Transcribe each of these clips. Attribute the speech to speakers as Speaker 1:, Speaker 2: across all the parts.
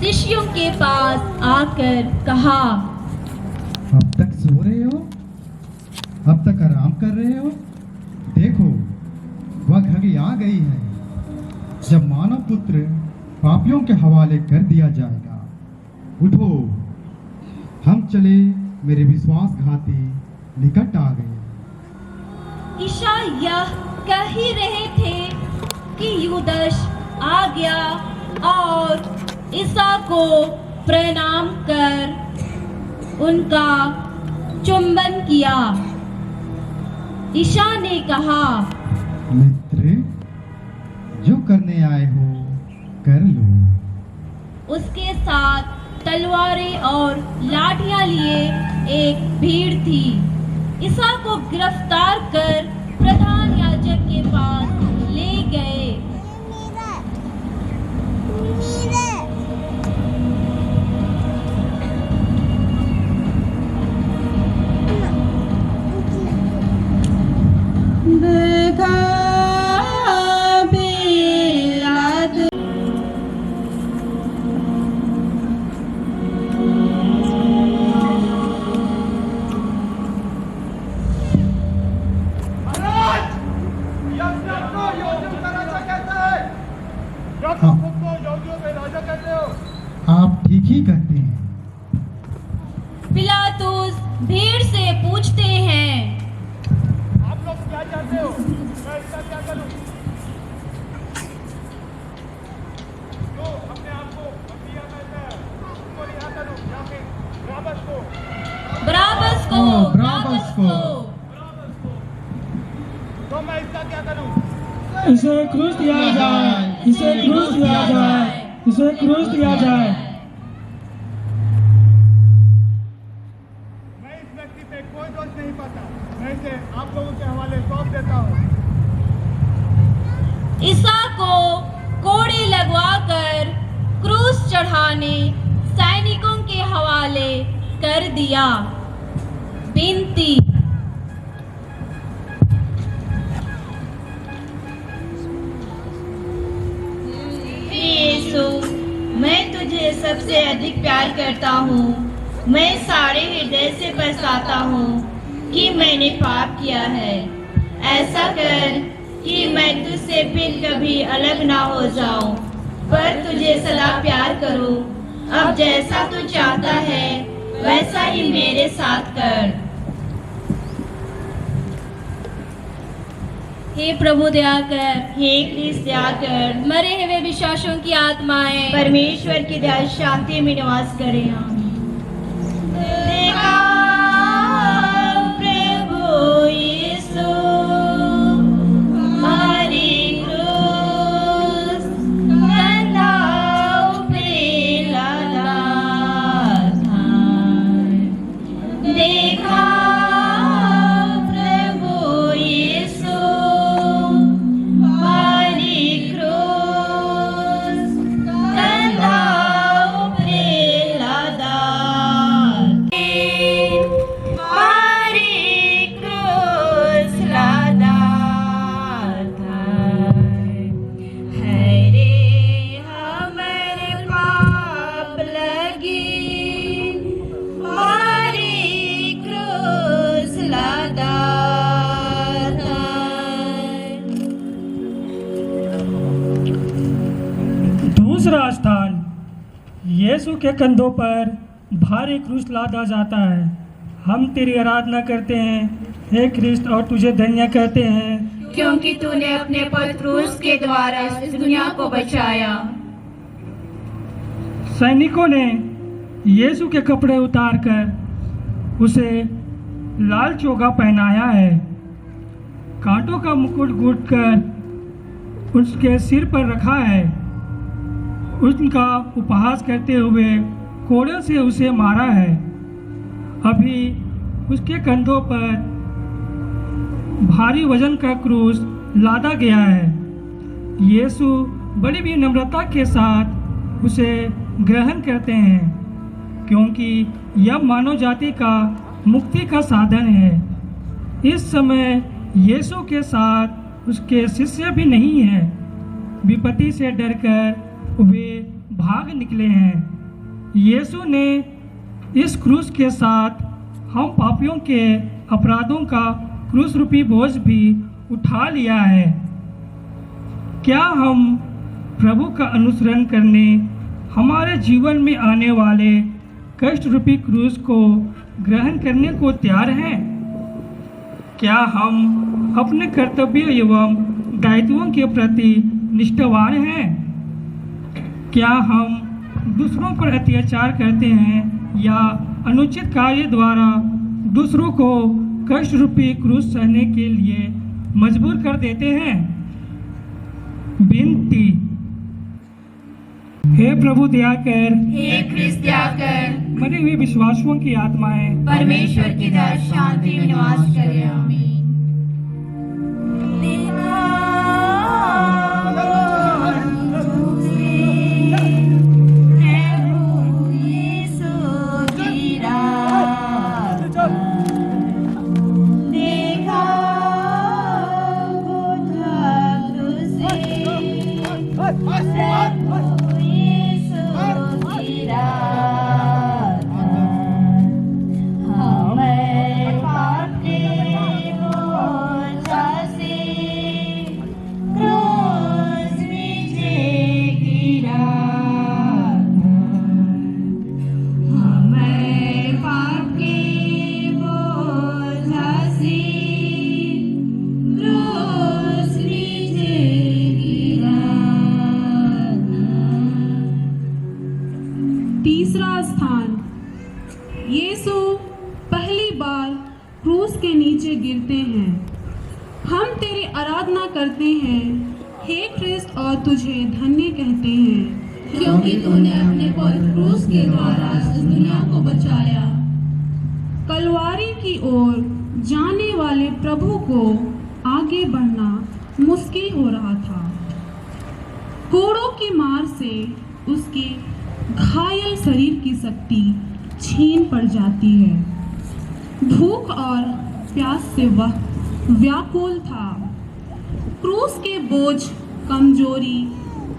Speaker 1: शिष्यों के पास आकर कहा,
Speaker 2: अब तक सो रहे हो? अब तक आराम कर रहे हो? देखो, वह घड़ी आ गई है जब मानव पुत्र पापियों के हवाले कर दिया जाएगा। उठो, हम चले, मेरे विश्वासघाती निकट आ गए।
Speaker 1: ईशा यह कह ही रहे थे कि यूदश आ गया और ईसा को प्रणाम कर उनका चुंबन किया। ईशा ने कहा,
Speaker 2: मित्र, जो करने आए हो कर लो।
Speaker 1: उसके साथ तलवारें और लाठियां लिए एक भीड़ थी। ईसा को गिरफ्तार कर प्रधान याजक के पास ले गए।
Speaker 2: आप ठीक ही कहते हैं।
Speaker 1: पिलातुस भीड़ से पूछते हैं,
Speaker 3: आप लोग क्या चाहते हो? मैं इसका क्या करूं? जो अपने आप को मसीहा कहता है, उसको रिहा करूं या फिर बराबस को?
Speaker 1: बराबस को,
Speaker 2: बराबस को।
Speaker 3: तो मैं इसका क्या करूं?
Speaker 4: इसे क्रूस दिया जाए, इसे क्रूस दिया जाए, इसे क्रूस दिया जाए।
Speaker 3: मैं इस व्यक्ति पे कोई दोष नहीं पाता। मैं इसे आप लोगों के हवाले सौंप देता हूं।
Speaker 1: ईसा को कोड़े लगवाकर क्रूस चढ़ाने सैनिकों के हवाले कर दिया। विनती,
Speaker 5: यीशु, मैं तुझे सबसे अधिक प्यार करता हूँ। मैं सारे हृदय से पछताता हूँ कि मैंने पाप किया है। ऐसा कर कि मैं तुझसे फिर कभी अलग ना हो जाऊं, पर तुझे सदा प्यार करूं। अब जैसा तू चाहता है वैसा ही मेरे साथ कर।
Speaker 1: हे प्रभु दया कर।
Speaker 5: हे क्रिस्त दया कर।
Speaker 1: मरे हुए विश्वासों की आत्माएं
Speaker 5: परमेश्वर की दया शांति में निवास करें। आमीन। देखा प्रभु यीशु हमारी क्रूस कंधा पे लादा था। देखा प्रभु यीशु हमारी क्रूस कंधा पे लादा। हमारी क्रूस लादा था। है रे हमारे पाप लगी, हमारी क्रूस लादा था।
Speaker 4: दूसरा स्थान, यीशु के कंधों पर भारी क्रूस लादा जाता है। हम तेरी आराधना करते हैं हे क्रिस्त और तुझे धन्य कहते हैं,
Speaker 5: क्योंकि तूने अपने पवित्र क्रूस के द्वारा इस दुनिया को बचाया।
Speaker 4: सैनिकों ने यीशु के कपड़े उतारकर उसे लाल चोगा पहनाया है, कांटों का मुकुट गूंथकर उसके सिर पर रखा है। उनका उपहास करते हुए कोड़े से उसे मारा है। अभी उसके कंधों पर भारी वजन का क्रूस लादा गया है। यीशु बड़ी विनम्रता के साथ उसे ग्रहण करते हैं, क्योंकि यह मानव जाति का मुक्ति का साधन है। इस समय यीशु के साथ उसके शिष्य भी नहीं हैं। विपत्ति से डरकर वे भाग निकले हैं। यीशु ने इस क्रूस के साथ हम पापियों के अपराधों का क्रूस रूपी बोझ भी उठा लिया है। क्या हम प्रभु का अनुसरण करने हमारे जीवन में आने वाले कष्ट रूपी क्रूस को ग्रहण करने को तैयार हैं? क्या हम अपने कर्तव्य एवं दायित्वों के प्रति निष्ठावान हैं? क्या हम दूसरों पर अत्याचार करते हैं या अनुचित कार्य द्वारा दूसरों को कष्ट रूपी क्रूस सहने के लिए मजबूर कर देते हैं? विनती। हे प्रभु दया कर,
Speaker 5: हे ख्रिस्त दया कर,
Speaker 4: मरे हुए विश्वासियों की आत्माएं
Speaker 5: परमेश्वर की दया शांति में निवास करे। आमीन।
Speaker 6: तीसरा स्थान, यीशु पहली बार क्रूस के नीचे गिरते हैं। हम तेरी आराधना करते हैं हे ख्रिस्त और तुझे धन्य कहते हैं,
Speaker 1: क्योंकि तूने अपने पवित्र क्रूस के द्वारा इस दुनिया को बचाया।
Speaker 6: कलवारी की ओर जाने वाले प्रभु को आगे बढ़ना मुश्किल हो रहा था। कोड़ों की मार से उसके घायल शरीर की शक्ति छीन पड़ जाती है। भूख और प्यास से वह व्याकुल था। क्रूस के बोझ, कमजोरी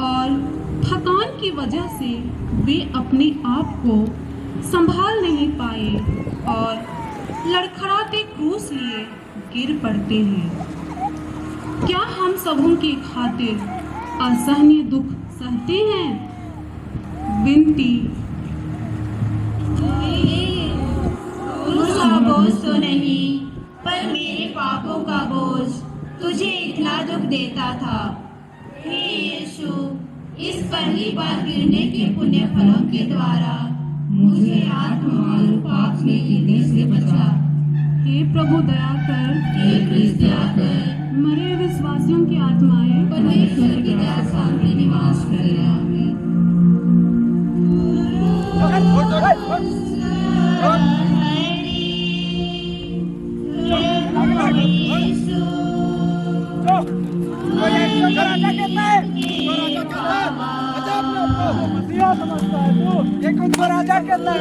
Speaker 6: और थकान की वजह से वे अपने आप को संभाल नहीं पाए और लड़खड़ाते क्रूस लिए गिर पड़ते हैं। क्या हम सबों की खातिर असहनीय दुख सहते हैं? विनती।
Speaker 5: क्रूस का बोझ तो नहीं, पर मेरे पापों का बोझ तुझे इतना दुख देता था। हे यीशु, इस पहली बार गिरने के पुण्य फलों के द्वारा मुझे आत्मा और पाप में गिरने से बचा।
Speaker 6: हे प्रभु दया कर,
Speaker 5: हे ख्रिस्त दया कर,
Speaker 6: मरे विश्वासियों की आत्माएं
Speaker 5: परमेश्वर की दया शांति निवास करे। आमीन।
Speaker 3: राजा कहता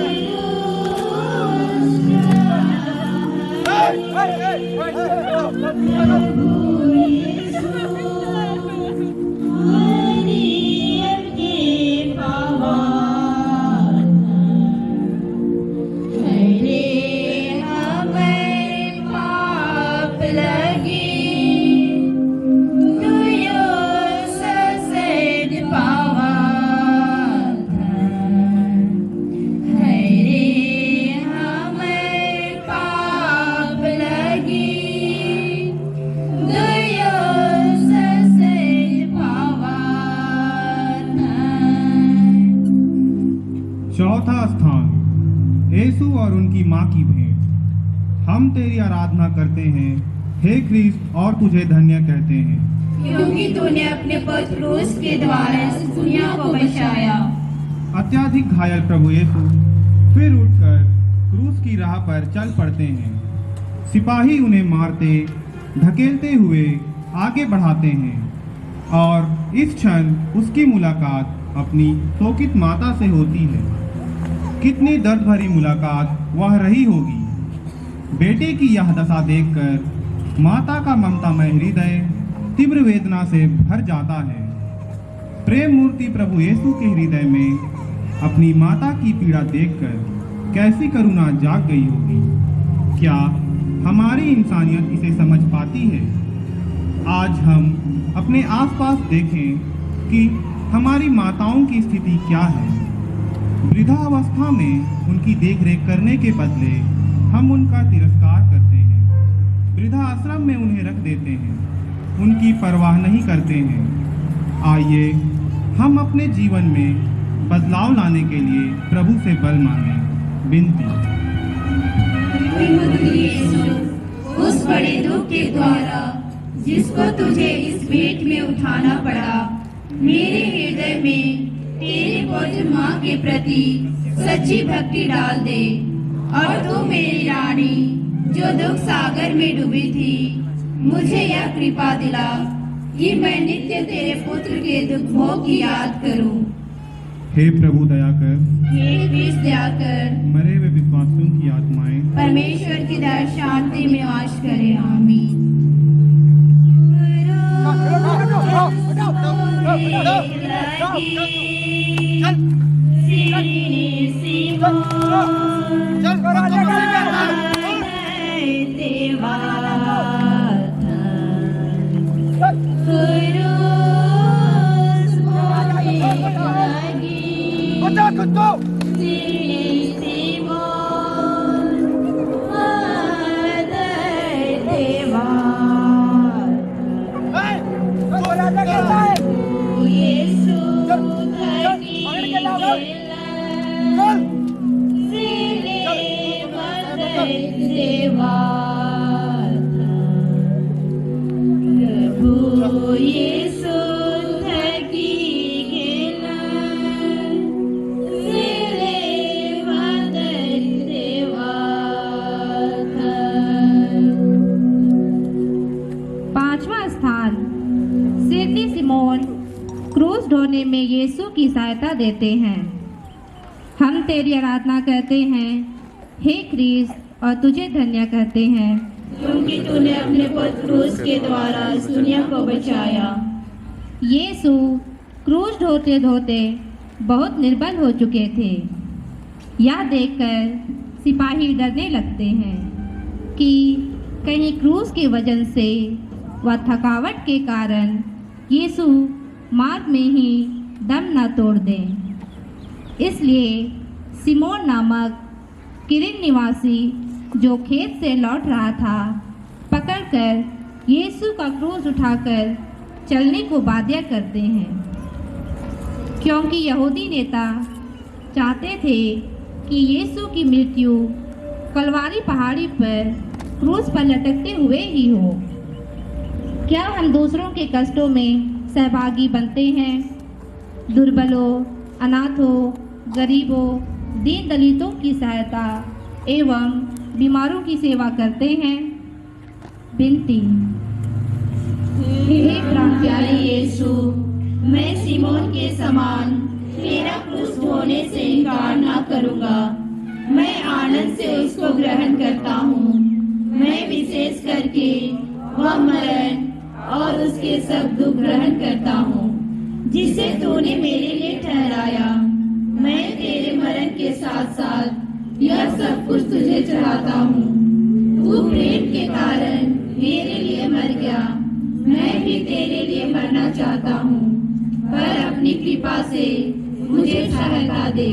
Speaker 2: चौथा स्थान, यीशु और उनकी माँ की भेंट। हम तेरी आराधना करते हैं हे ख्रिस्त और तुझे धन्य कहते हैं,
Speaker 5: क्योंकि तूने अपने पवित्र क्रूस के द्वारा इस दुनिया को बचाया।
Speaker 2: अत्याधिक घायल प्रभु यीशु फिर उठकर क्रूस की राह पर चल पड़ते हैं। सिपाही उन्हें मारते धकेलते हुए आगे बढ़ाते हैं और इस क्षण उसकी मुलाकात अपनी शोकित माता से होती है। कितनी दर्द भरी मुलाकात वह रही होगी। बेटे की यह दशा देखकर माता का ममतामय हृदय तीव्र वेदना से भर जाता है। प्रेम मूर्ति प्रभु यीशु के हृदय में
Speaker 7: अपनी माता की पीड़ा देखकर कैसी करुणा जाग गई होगी। क्या हमारी इंसानियत इसे समझ पाती है? आज हम अपने आसपास देखें कि हमारी माताओं की स्थिति क्या है। वृद्धावस्था में उनकी देखरेख करने के बदले हम उनका तिरस्कार करते हैं, वृद्धाश्रम में उन्हें रख देते हैं, उनकी परवाह नहीं करते हैं। आइए हम अपने जीवन में बदलाव लाने के लिए प्रभु से बल मांगें। विनती।
Speaker 5: उस बड़े दुख के द्वारा जिसको तुझे इस भेंट में उठाना पड़ा, मेरे हृदय में तेरे पवित्र माँ के प्रति सच्ची भक्ति डाल दे। और तू मेरी रानी जो दुख सागर में डूबी थी, मुझे यह कृपा दिला कि मैं नित्य तेरे पुत्र के दुख भोग की याद करूं।
Speaker 7: हे प्रभु दया कर,
Speaker 5: हे कृष्ण दया कर,
Speaker 7: मरे हुए विश्वासियों की आत्माएं
Speaker 5: परमेश्वर की दया शांति में वास करे। आमीन।
Speaker 1: पांचवा स्थान, सिरनी सिमोन क्रूस ढोने में यीशु की सहायता देते हैं। हम तेरी आराधना करते हैं हे क्रिस्त, और तुझे धन्य कहते हैं
Speaker 5: क्योंकि तूने अपने पुत्र क्रूस के द्वारा इस दुनिया को बचाया।
Speaker 1: यीशु क्रूस ढोते ढोते बहुत निर्बल हो चुके थे। यह देखकर सिपाही डरने लगते हैं कि कहीं क्रूस के वजन से व थकावट के कारण यीशु मार्ग में ही दम न तोड़ दें। इसलिए सिमोन नामक किरीन निवासी जो खेत से लौट रहा था, पकड़कर यीशु का क्रूस उठाकर चलने को बाध्य करते हैं, क्योंकि यहूदी नेता चाहते थे कि यीशु की मृत्यु कलवारी पहाड़ी पर क्रूस पर लटकते हुए ही हो। क्या हम दूसरों के कष्टों में सहभागी बनते हैं? दुर्बलों, अनाथों, गरीबों, दीन दलितों की सहायता एवं बीमारों की सेवा करते हैं। विनती।
Speaker 5: हे प्यारे यीशु, मैं सिमोन के समान तेरा क्रूस ढोने से इनकार न करूँगा। मैं आनंद से उसको ग्रहण करता हूँ। मैं विशेष करके वह मरण और उसके सब दुख ग्रहण करता हूँ जिसे तूने मेरे लिए ठहराया। मैं तेरे मरण के साथ साथ यह सब कुछ तुझे चढ़ाता हूँ। तू प्रेम के कारण मेरे लिए मर गया। मैं भी तेरे लिए मरना चाहता हूँ, पर अपनी कृपा से मुझे सहायता दे।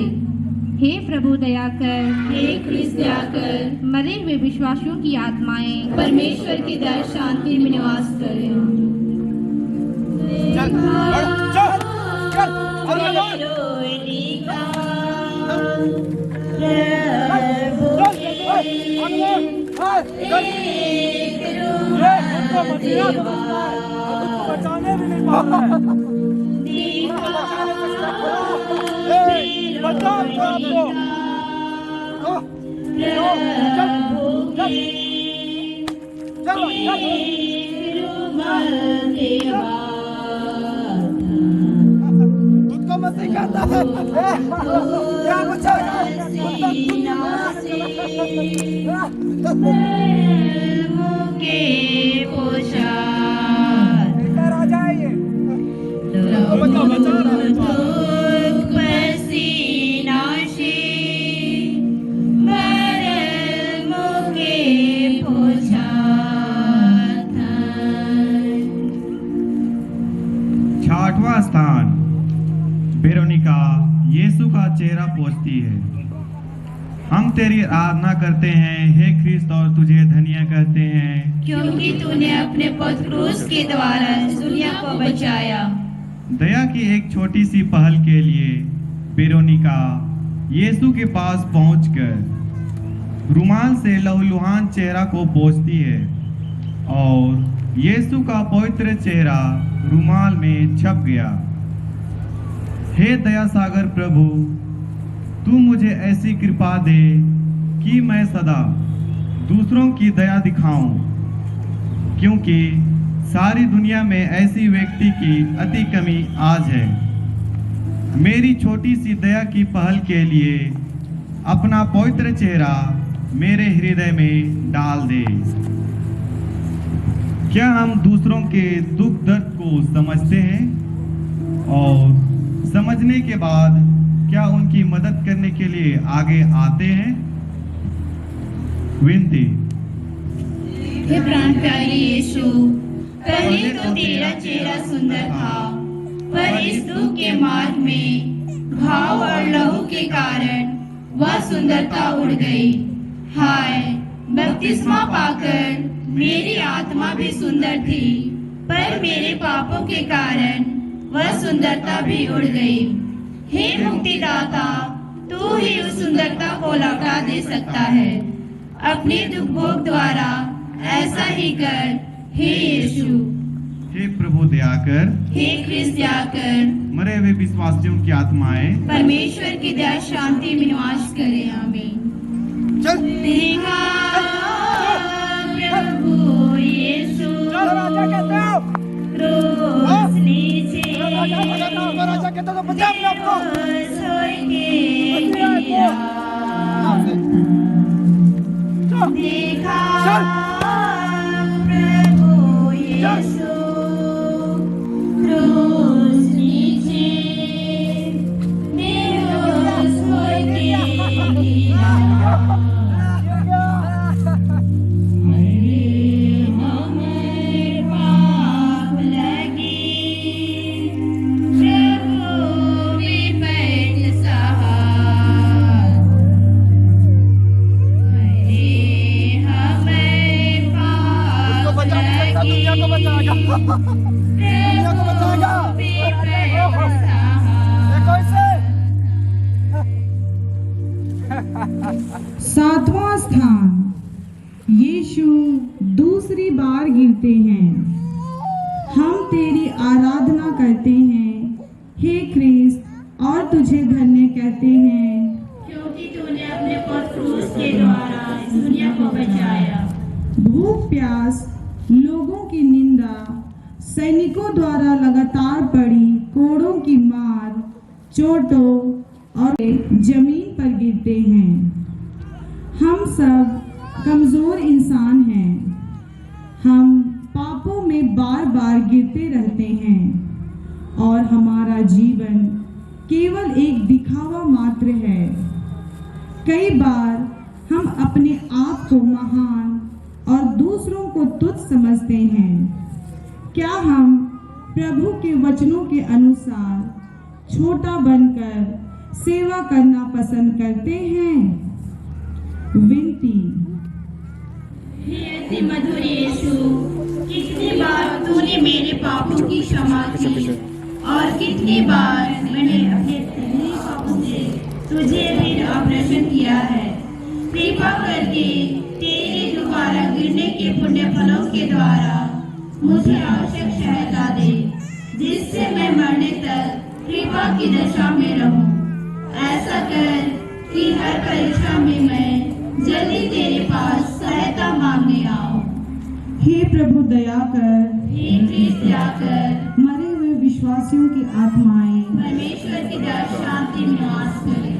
Speaker 1: हे प्रभु दया कर,
Speaker 5: हे कृष्ण दया कर,
Speaker 1: मरे हुए विश्वासियों की आत्माएं
Speaker 5: परमेश्वर की दया शांति में निवास करें।
Speaker 3: बचाने भी नहीं पाता है। बचाओ आपको। तुझको मत करता है। क्या बचाएगा? इधर आ जाइए। बचा रहा है।
Speaker 8: चेहरा पोंछती है। हम तेरी आराधना करते हैं हे ख्रिस्त और तुझे धन्य कहते हैं,
Speaker 5: क्योंकि तूने अपने पुत्र क्रूस के द्वारा इस दुनिया को बचाया।
Speaker 8: दया की एक छोटी सी पहल के लिए वेरोनिका यीशु के पास पहुंचकर रुमाल से लहूलुहान चेहरा को पोंछती है और यीशु का पवित्र चेहरा रुमाल में छप गया। हे दया सागर प्रभु, तू मुझे ऐसी कृपा दे कि मैं सदा दूसरों की दया दिखाऊं, क्योंकि सारी दुनिया में ऐसी व्यक्ति की अति कमी आज है। मेरी छोटी सी दया की पहल के लिए अपना पवित्र चेहरा मेरे हृदय में डाल दे। क्या हम दूसरों के दुख दर्द को समझते हैं और समझने के बाद क्या उनकी मदद करने के लिए आगे आते हैं? विनती।
Speaker 5: हे प्राण प्यारे यीशु, पहले तो तेरा चेहरा सुंदर था, पर इस दुख के मार्ग में घाव और लहू के कारण वह सुंदरता उड़ गई। हाय, बपतिस्मा पाकर मेरी आत्मा भी सुंदर थी, पर मेरे पापों के कारण वह सुंदरता भी उड़ गई। हे मुक्तिदाता, तू ही उस सुंदरता को लौटा दे सकता है। अपने दुख भोग द्वारा ऐसा ही कर हे यीशु।
Speaker 8: हे प्रभु दया कर,
Speaker 5: हे ख्रिस्त दया कर।
Speaker 8: मरे हुए विश्वासियों की आत्माएं
Speaker 5: परमेश्वर की दया शांति में निवास करे। आमीन। देखा प्रभु यीशु क्रूस नीचे देखा प्रभु यीशु क्रूस नीचे बेहोश होके गिरा।
Speaker 6: सातवां स्थान, यीशु दूसरी बार गिरते हैं। हम तेरी आराधना करते हैं हे ख्रिस्त और तुझे धन्य कहते हैं,
Speaker 5: क्योंकि तूने अपने पुत्र क्रूस के द्वारा इस दुनिया को बचाया।
Speaker 6: भूख प्यास, लोगों की निंदा, सैनिकों द्वारा लगातार पड़ी कोड़ों की मार, चोटों और जमीन पर गिरते हैं। हम सब कमजोर इंसान हैं। हम पापों में बार बार गिरते रहते हैं और हमारा जीवन केवल एक दिखावा मात्र है। कई बार हम अपने आप को महान और दूसरों को तुच्छ समझते हैं। क्या हम प्रभु के वचनों के अनुसार छोटा बनकर सेवा करना पसंद करते हैं? विनती।
Speaker 5: हे अति मधुर यीशु, कितनी बार तूने मेरे पापों की क्षमा की और कितनी बार मैंने अपने पहले पापों से तुझे फिर ऑपरेशन किया है। कृपा करके तेरे दोबारा गिरने के पुण्य फलों के द्वारा मुझे आवश्यक सहायता दे, जिससे मैं मरने तक कृपा की दशा में रहूं। ऐसा कर कि हर परीक्षा में मैं जल्दी तेरे पास सहायता मांगने आऊं।
Speaker 6: हे प्रभु दया कर,
Speaker 5: हे ख्रिस्त दया कर।
Speaker 6: मरे हुए विश्वासियों की आत्माएं
Speaker 5: परमेश्वर की दया शांति में निवास करे।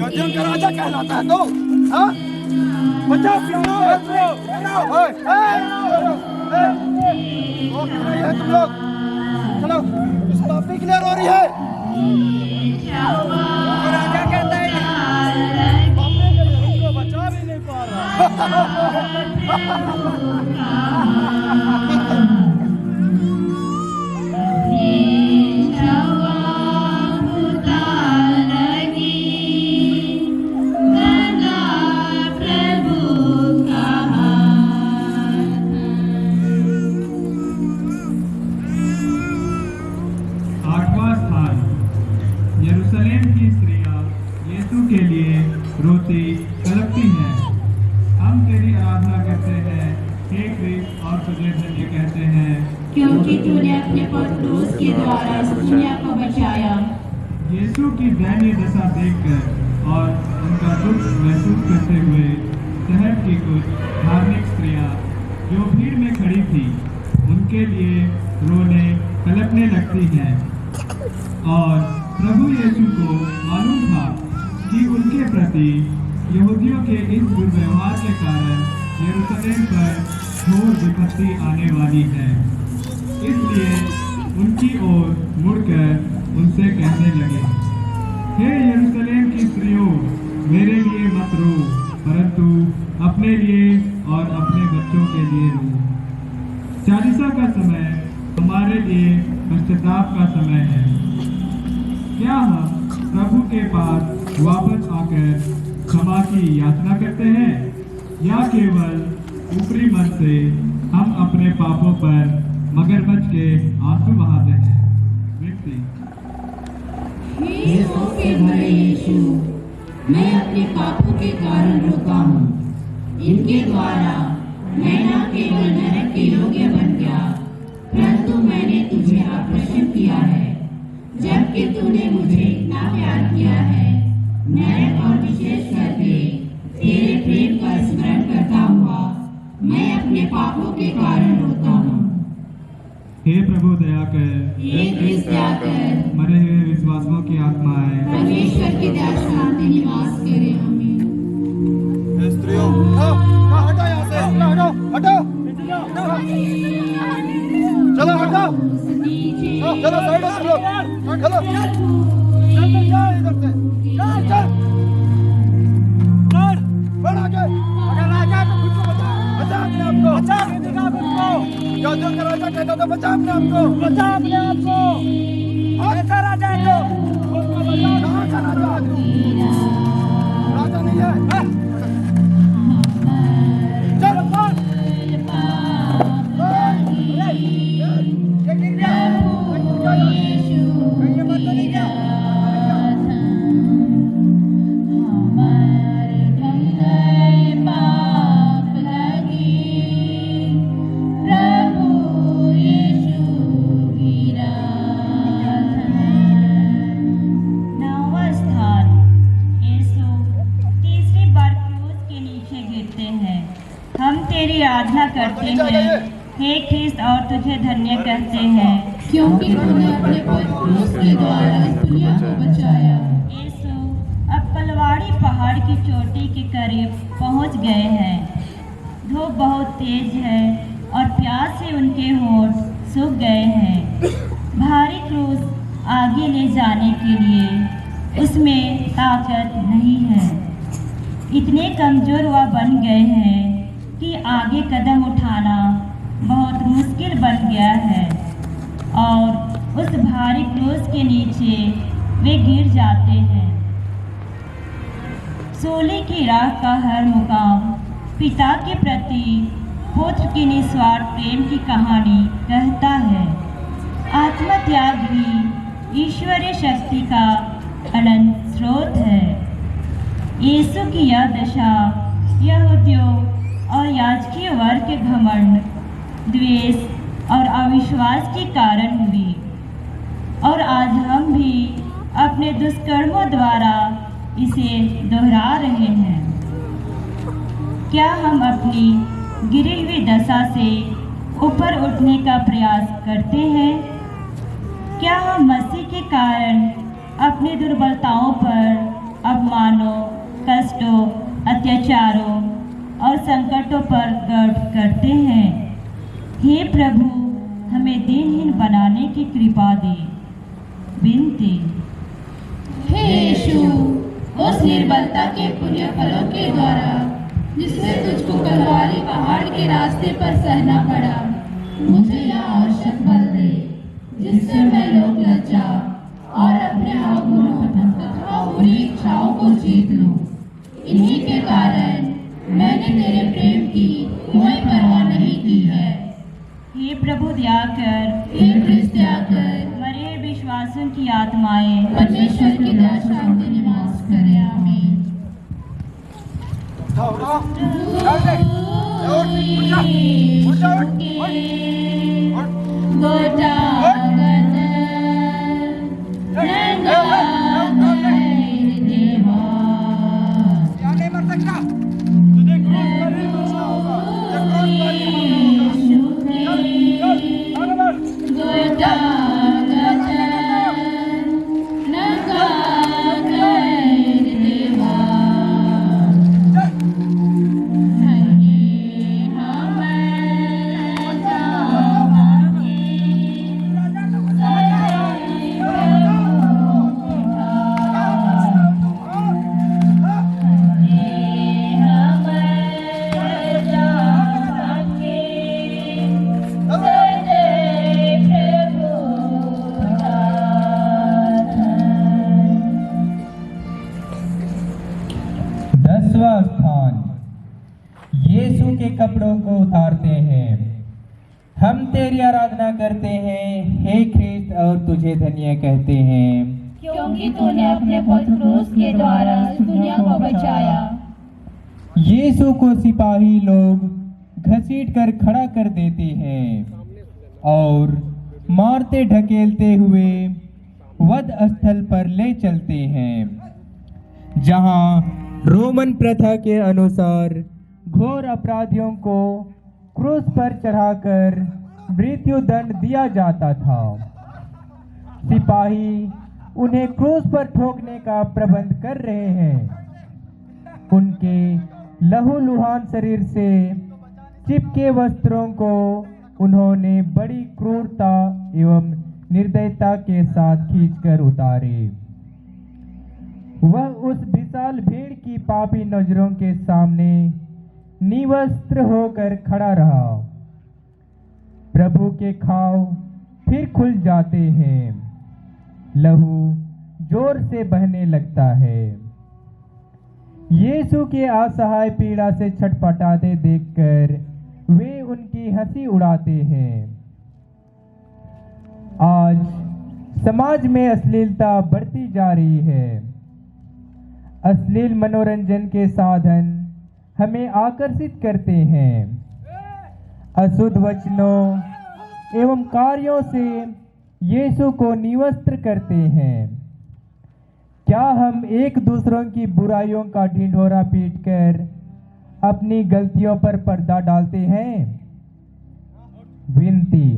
Speaker 3: योजन का राजा कहलाता है तो, हाँ? बचाओ तुम लोग। इस पापी के लिए रो रही है। राजा कहता है पापी के लिए उनको बचा भी नहीं पा रहा।
Speaker 7: यरूशलेम की स्त्रियां यीशु के लिए रोती तड़पती हैं। हम तेरी आराधना करते हैं हे क्रिस्त और तुझे धन्य कहते हैं,
Speaker 5: क्योंकि तूने अपने पत्रोस के द्वारा इस दुनिया को बचाया।
Speaker 7: यीशु की दयनीय दशा देखकर और उनका दुख महसूस करते हुए शहर की कुछ धार्मिक स्त्रियां जो भीड़ में खड़ी थी उनके लिए रोने तड़पने लगती हैं। और प्रभु यीशु को मालूम था कि उनके प्रति यहूदियों के इस दुर्व्यवहार के कारण यरूशलेम पर घोर विपत्ति आने वाली है। इसलिए उनकी ओर मुड़कर उनसे कहने लगे, हे यरूशलेम की स्त्रियों, मेरे लिए मत रो, परंतु अपने लिए और अपने बच्चों के लिए रो। चालीसा का समय हमारे लिए पश्चाताप का समय है। क्या हम प्रभु के पास वापस आकर क्षमा की याचना करते हैं या केवल ऊपरी मन से हम अपने पापों पर मगरमच्छ के आंसू बहाते हैं? व्यक्ति
Speaker 5: हे शोक के भरे यीशु, मैं अपने पापों के कारण रोता हूँ। इनके द्वारा मैं न केवल नरक के योग्य बन गया, परंतु मैंने तुझे अप्रसन्न किया है। जबकि तूने मुझे इतना प्यार किया है, नरक और विशेष करके तेरे प्रेम का स्मरण करता हुआ मैं अपने पापों के कारण रोता हूँ।
Speaker 7: हे प्रभु दया कर,
Speaker 5: हे क्रिस्त दया कर,
Speaker 7: मरे हुए विश्वासियों की आत्माएं
Speaker 5: परमेश्वर की दया शांति निवास करे। आमीन।
Speaker 3: स्त्रियों हटो, हटो यहाँ से, हटो, हटो, चलो हटो, चलो साइड से लोग, चलो, चल जा इधर से, चल, बढ़ आगे, अगर राजा तो खुद को बचा अपने आप को, बचा अपने आप को, जो का राजा कहता तो बचा अपने आप को, बचा अपने आप को, ऐसा राजा है तो, कहाँ का राजा नहीं है, चल
Speaker 5: आराधना करते हैं हे ख्रिस्त और तुझे धन्य कहते हैं, क्योंकि तूने अपने क्रूस के द्वारा इस दुनिया को बचाया। यीशु अब कलवारी पहाड़ की चोटी के करीब पहुंच गए हैं। धूप बहुत तेज है और प्यास से उनके होंठ सूख गए हैं। भारी क्रूस आगे ले जाने के लिए उसमें ताकत नहीं है। इतने कमजोर वह बन गए हैं कि आगे कदम उठाना बहुत मुश्किल बन गया है और उस भारी क्रूस के नीचे वे गिर जाते हैं। सूली की राह का हर मुकाम पिता के प्रति पुत्र की निस्वार्थ प्रेम की कहानी कहता है। आत्मत्याग ही ईश्वरीय शक्ति का अनंत स्रोत है। यीशु की यह दशा यहूदियों और याजकीय वर्ग के घमंड, द्वेष और अविश्वास के कारण हुई और आज हम भी अपने दुष्कर्मों द्वारा इसे दोहरा रहे हैं। क्या हम अपनी गिरी हुई दशा से ऊपर उठने का प्रयास करते हैं? क्या हम मसीह के कारण अपनी दुर्बलताओं पर, अपमानों, कष्टों, अत्याचारों और संकटों पर गर्व करते हैं? हे प्रभु,
Speaker 1: हमें दिनहीन बनाने की कृपा दे। विनती।
Speaker 5: हे यीशु, उस निर्बलता के पुण्य फलों के द्वारा जिससे तुझको कलवारी पहाड़ के रास्ते पर सहना पड़ा, मुझे यह आवश्यक बल दे जिससे मैं लोक लज्जा और अपने अवगुणों तथा बुरी इच्छाओं को जीत लूं। इन्हीं के कारण मैंने तेरे प्रेम की कोई परवाह नहीं की है।
Speaker 1: हे प्रभु दया कर,
Speaker 5: हे कृष्ण दया कर,
Speaker 1: मरे विश्वासों की आत्माएं
Speaker 5: परमेश्वर की दया शांति निवास करे। आमीन।
Speaker 9: यीशु के कपड़ों को उतारते हैं। हम तेरी आराधना करते हैं हे ख्रीस्त और तुझे धन्य कहते हैं,
Speaker 5: क्योंकि तूने अपने पुत्र क्रूस के द्वारा दुनिया को बचाया।
Speaker 9: यीशु को सिपाही लोग घसीट कर खड़ा कर देते हैं और मारते ढकेलते हुए वध स्थल पर ले चलते हैं, जहां रोमन प्रथा के अनुसार घोर अपराधियों को क्रूस पर चढ़ाकर मृत्यु दंड दिया जाता था। सिपाही उन्हें क्रूस पर ठोकने का प्रबंध कर रहे हैं। उनके लहूलुहान शरीर से चिपके वस्त्रों को उन्होंने बड़ी क्रूरता एवं निर्दयता के साथ खींचकर उतारे। वह उस विशाल भीड़ की पापी नजरों के सामने निवस्त्र होकर खड़ा रहा। प्रभु के खाव फिर खुल जाते हैं, लहू जोर से बहने लगता है। यीशु के असहाय पीड़ा से छटपटाते देखकर वे उनकी हंसी उड़ाते हैं। आज समाज में अश्लीलता बढ़ती जा रही है। अश्लील मनोरंजन के साधन हमें आकर्षित करते हैं। अशुद्ध वचनों एवं कार्यों से यीशु को निवस्त्र करते हैं। क्या हम एक दूसरों की बुराइयों का ढिंढोरा पीटकर अपनी गलतियों पर पर्दा डालते हैं? विनती।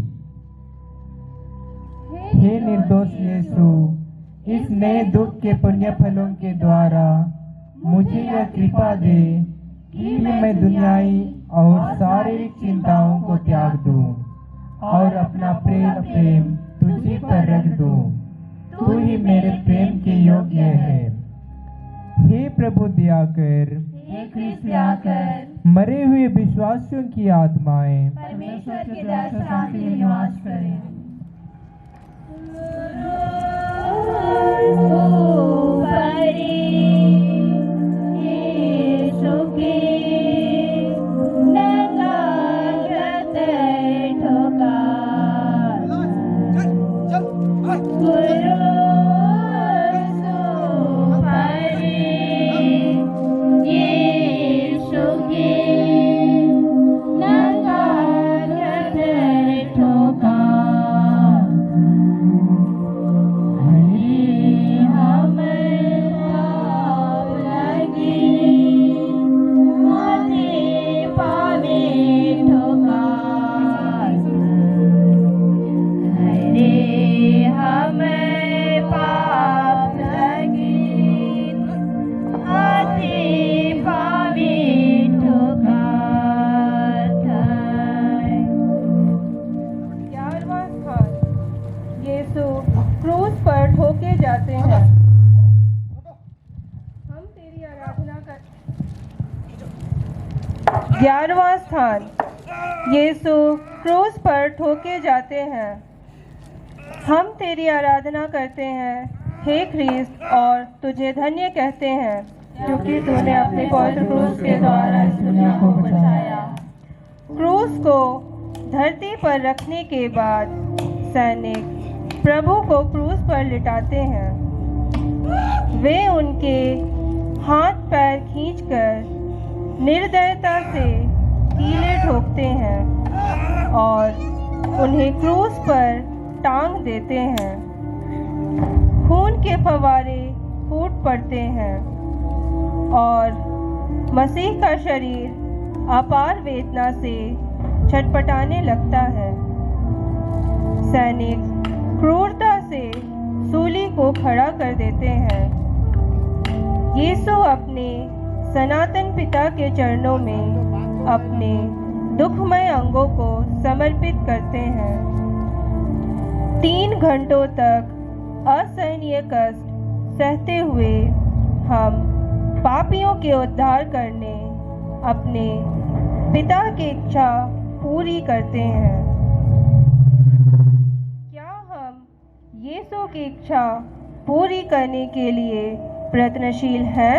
Speaker 9: हे निर्दोष यीशु, इस नए दुख के पुण्य फलों के द्वारा मुझे यह कृपा दे कि मैं दुनियाई और शारीरिक चिंताओं को त्याग दूं और अपना प्रेम तुझी पर रख दूं। तू ही मेरे प्रेम के योग्य है। हे प्रभु दया कर,
Speaker 5: हे कृष्ण दया कर,
Speaker 9: मरे हुए विश्वासियों की आत्माएं
Speaker 5: परमेश्वर की दया से शांति में निवास करें।
Speaker 10: यीशु क्रूस पर ठोके जाते हैं। हम तेरी आराधना कर 11वां स्थान, यीशु क्रूस पर ठोके जाते हैं। हम तेरी आराधना करते हैं हे ख्रीस्त और तुझे धन्य कहते हैं क्योंकि तूने अपने पवित्र क्रूस के द्वारा इस दुनिया को बचाया। क्रूस को धरती पर रखने के बाद सैनिक प्रभु को क्रूस पर लिटाते हैं। वे उनके हाथ पैर खींचकर निर्दयता से कीले ठोकते हैं और उन्हें क्रूस पर टांग देते हैं। खून के फव्वारे फूट पड़ते हैं और मसीह का शरीर अपार वेदना से छटपटाने लगता है। सैनिक क्रूरता से सूली को खड़ा कर देते हैं। यीशु अपने सनातन पिता के चरणों में अपने दुखमय अंगों को समर्पित करते हैं। 3 घंटों तक असहनीय कष्ट सहते हुए हम पापियों के उद्धार करने अपने पिता की इच्छा पूरी करते हैं। क्या हम यीशु की इच्छा पूरी करने के लिए प्रयत्नशील हैं?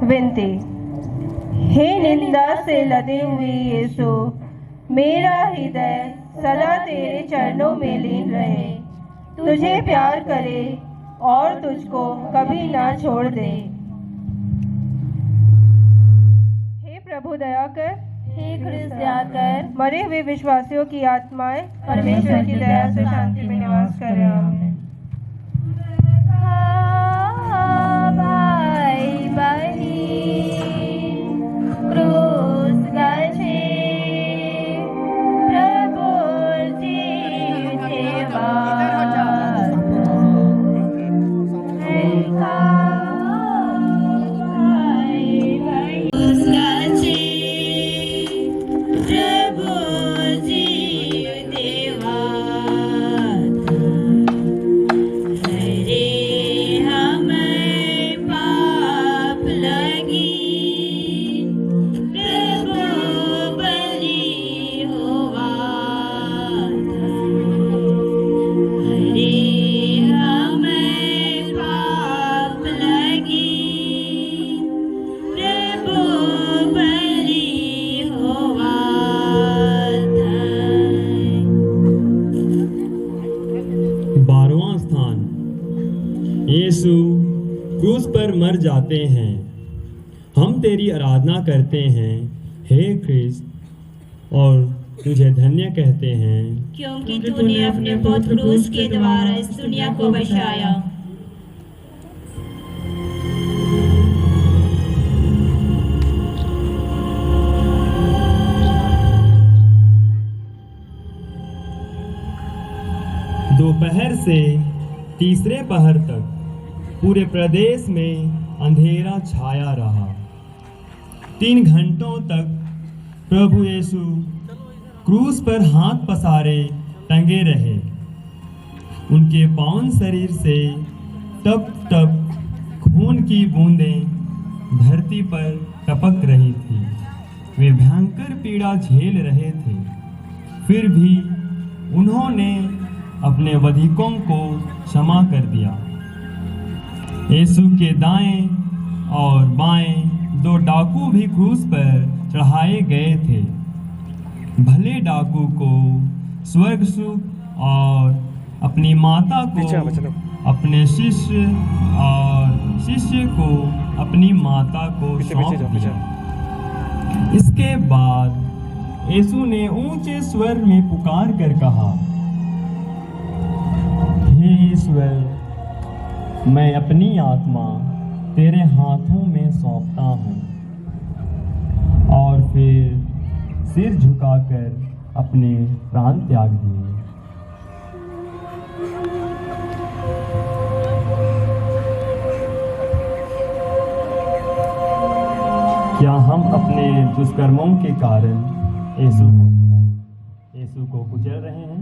Speaker 10: विनती। हे निंदा से लदे हुए यीशु, मेरा हृदय सदा तेरे चरणों में लीन रहे, तुझे प्यार करे और तुझको कभी ना छोड़ दे। हे प्रभु दया कर,
Speaker 5: हे ख्रीस्त दया कर।
Speaker 10: मरे हुए विश्वासियों की आत्माएं परमेश्वर की दया से शांति में निवास करें। आमीन।
Speaker 5: भाई बहन क्रूस गाछे प्रभु जी सेवा
Speaker 11: क्रूस पर मर जाते हैं। हम तेरी आराधना करते हैं हे ख्रीस्त और तुझे धन्य कहते हैं
Speaker 5: क्योंकि तूने अपने पवित्र क्रूस के द्वारा इस दुनिया को बचाया।
Speaker 11: दोपहर से तीसरे पहर तक पूरे प्रदेश में अंधेरा छाया रहा। 3 घंटों तक प्रभु यीशु क्रूस पर हाथ पसारे टंगे रहे। उनके पावन शरीर से टप टप खून की बूंदें धरती पर टपक रही थी। वे भयंकर पीड़ा झेल रहे थे, फिर भी उन्होंने अपने वधिकों को क्षमा कर दिया। यीशु के दाएं और बाएं 2 डाकू भी क्रूस पर चढ़ाए गए थे। भले डाकू को स्वर्ग सुख और अपनी माता को अपने शिष्य और शिष्य को अपनी माता को सौंप दिया। इसके बाद यीशु ने ऊंचे स्वर में पुकार कर कहा, हे ईश्वर, मैं अपनी आत्मा तेरे हाथों में सौंपता हूँ। और फिर सिर झुकाकर अपने प्राण त्याग दिए। क्या हम अपने दुष्कर्मों के कारण यीशु को कुचल रहे हैं?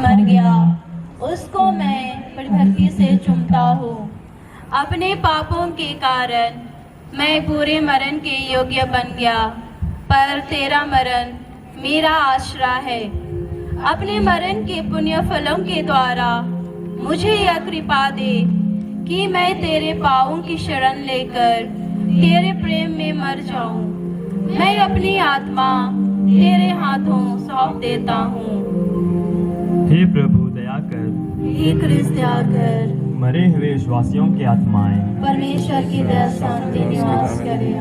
Speaker 1: मर गया, उसको मैं बड़ी भक्ति से चूमता हूँ। अपने पापों के कारण मैं पूरे मरण के योग्य बन गया, पर तेरा मरण मेरा आश्रय है। अपने मरण के पुण्य फलों के द्वारा मुझे यह कृपा दे कि मैं तेरे पाँवों की शरण लेकर तेरे प्रेम में मर जाऊं। मैं अपनी आत्मा तेरे हाथों सौंप देता हूँ।
Speaker 11: हे प्रभु दया कर,
Speaker 1: हे कृष्ण दया कर,
Speaker 11: मरे हुए विश्वासियों की आत्माएं
Speaker 1: परमेश्वर की दया शांति निवास करे।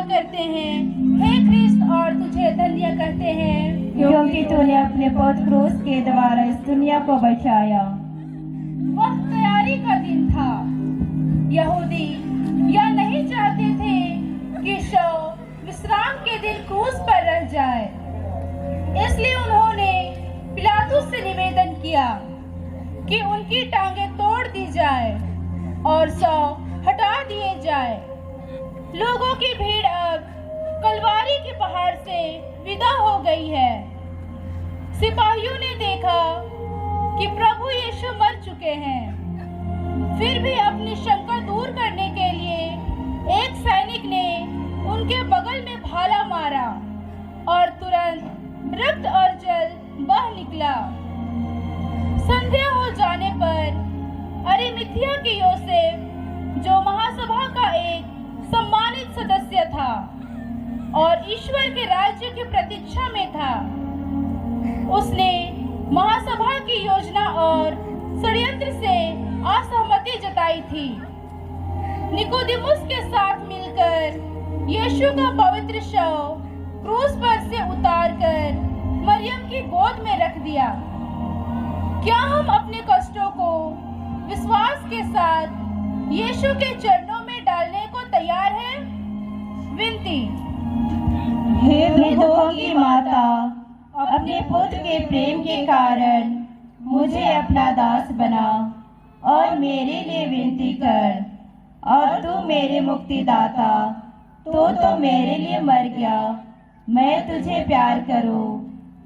Speaker 12: करते हैं, हे ख्रिस्त, और तुझे धन्य कहते हैं,
Speaker 5: क्योंकि तूने अपने पौध क्रूस के द्वारा इस दुनिया को बचाया।
Speaker 12: वह तैयारी का दिन था। यहूदी यह नहीं चाहते थे कि शव विश्राम के दिन क्रूस पर रह जाए, इसलिए उन्होंने पिलातुस से निवेदन किया कि उनकी टांगें तोड़ दी जाए और शव हटा दिए जाए। लोगों की भीड़ अब कलवारी के पहाड़ से विदा हो गई है। सिपाहियों ने देखा कि प्रभु यीशु मर चुके हैं, फिर भी अपनी शंका दूर करने के लिए एक सैनिक ने उनके बगल में भाला मारा और तुरंत रक्त और जल बह निकला। संध्या हो जाने पर अरिमथिया के योसेफ, जो महासभा का एक सम्मानित सदस्य था और ईश्वर के राज्य की प्रतीक्षा में था, उसने महासभा की योजना और षड्यंत्र से असहमति जताई थी। निकोदेमुस के साथ मिलकर यीशु का पवित्र शव क्रूस पर से उतारकर मरियम की गोद में रख दिया। क्या हम अपने कष्टों को विश्वास के साथ यीशु के चरणों में डालने को तैयार हैं? विनती।
Speaker 5: हे विधवाओं की माता, अपने पुत्र के प्रेम के कारण मुझे अपना दास बना और मेरे लिए विनती कर। और तू मेरे मुक्तिदाता, तो मेरे लिए मर गया। मैं तुझे प्यार करूं,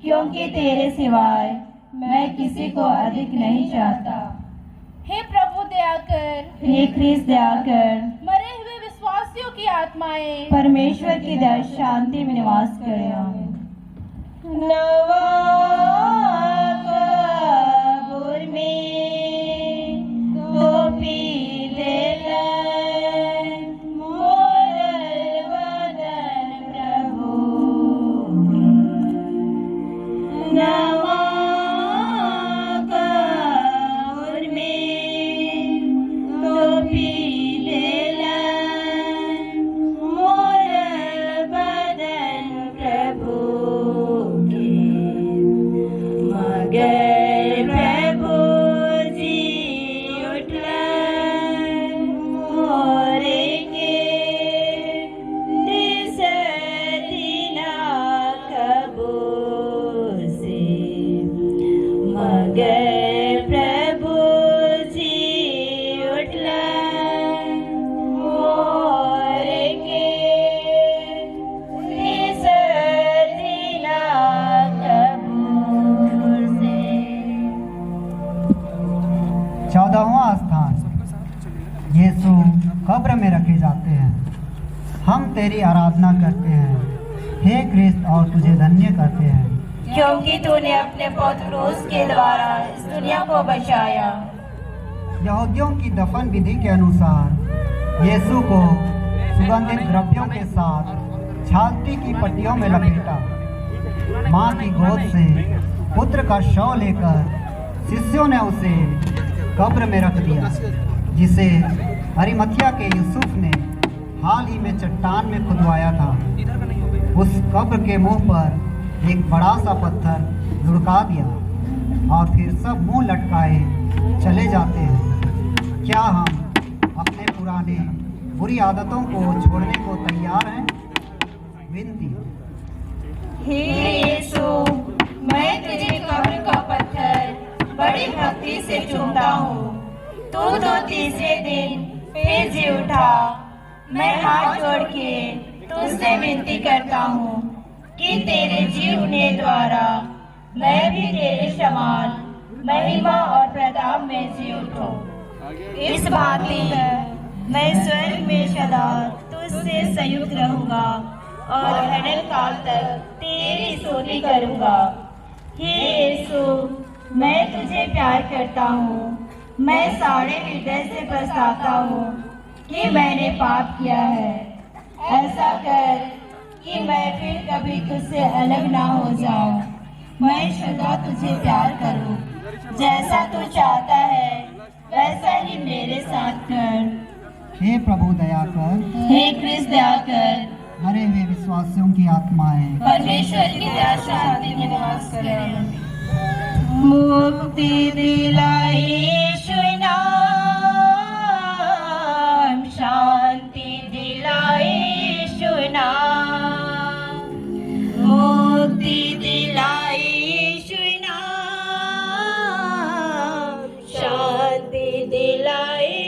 Speaker 5: क्योंकि तेरे सिवाय मैं किसी को अधिक नहीं चाहता।
Speaker 12: हे प्रभु दया कर,
Speaker 5: हे ख्रिस्त दया कर।
Speaker 12: मरे हुए विश्वासियों की आत्माएं
Speaker 5: परमेश्वर की दया शांति में निवास करे। आमीन। नवा कब्र में तो पी लेलन मोरल बदन प्रभु के। नवा कब्र में तो पी लेलन मोरल बदन प्रभु के।
Speaker 13: हम तेरी आराधना करते हैं हे क्रिस्त और तुझे धन्य करते हैं
Speaker 5: क्योंकि तूने अपने पुत्र क्रूस के द्वारा इस दुनिया को बचाया।
Speaker 13: यहूदियों की दफन विधि के अनुसार यीशु को सुगंधित द्रव्यों के साथ छाती की पट्टियों में लपेटा। माँ की गोद से पुत्र का शव लेकर शिष्यों ने उसे कब्र में रख दिया, जिसे अरिमथिया के यूसुफ ने हाल ही में चट्टान में खुदवाया था। उस कब्र के मुंह पर एक बड़ा सा पत्थर लुढ़का दिया और फिर सब मुंह लटकाए चले जाते हैं। क्या हम अपने पुराने बुरी आदतों को छोड़ने को तैयार हैं? विनती।
Speaker 5: हे यीशु, मैं तुझे कब्र का पत्थर बड़ी भक्ति से चूमता हूँ। तू तो तीसरे दिन फिर जी उठा। मैं हाथ जोड़ के तुझसे विनती करता हूँ कि तेरे जीवने द्वारा मैं भी तेरे समान महिमा और प्रताप में जी उठूं। इस भांति मैं स्वर्ग में सदा तुझसे संयुक्त रहूंगा और अनंत काल तक तेरी स्तुति करूंगा। हे यीशु, मैं तुझे प्यार करता हूँ। मैं सारे हृदय से पछताता हूँ कि मैंने पाप किया है। ऐसा कर कि मैं फिर कभी तुझसे अलग ना हो जाऊं। मैं सदा तुझे प्यार करूं। जैसा तू चाहता है वैसा ही मेरे साथ कर।
Speaker 13: हे प्रभु दया कर।
Speaker 5: हे क्रिस्त दया कर।
Speaker 13: मरे हुए विश्वासियों की आत्माएं
Speaker 5: परमेश्वर की दया शांति में निवास करें। मुक्ति दिलाई यीशु नाम, शांति दिलाई यीशु नाम, मुक्ति दिलाई यीशु नाम, शांति दिलाई